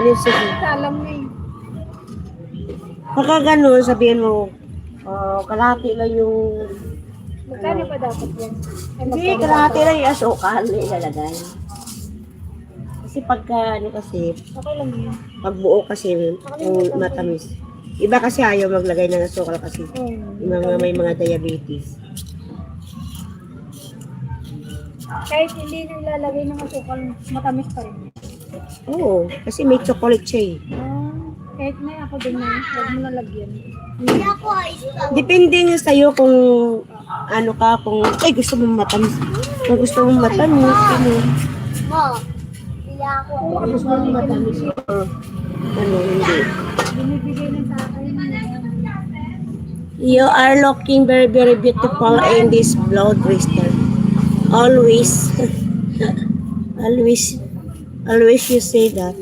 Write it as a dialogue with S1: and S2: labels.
S1: Ano sige?
S2: Alam mo eh.
S1: Pagka gano'n, sabihin mo, kalahati lang yung...
S2: Magkano pa dapat yan? Ay,
S1: Hindi,
S2: magkano
S1: kalahati
S2: dapat?
S1: lang yung asukal na ilalagay. Kasi pagka, ano kasi,
S2: Okay lang yun.
S1: pag buo kasi, yung matamis. Iba kasi ayaw maglagay ng asukal kasi. Yung mga may mga diabetes.
S2: Kahit hindi nilalagay ng asukal, matamis pa rin.
S1: Oo, kasi may chocolate siya eh.
S2: Kahit may ako din na, huwag mo nalagyan.
S1: Depende nga sa'yo kung ano ka, kung ay gusto mong matamis. Kung gusto mong matamis, ano. Kung gusto mong matamis, ano, hindi.
S2: Binibigay na sa akin.
S1: You are looking very, very beautiful in this blood twister. Always, always you say that.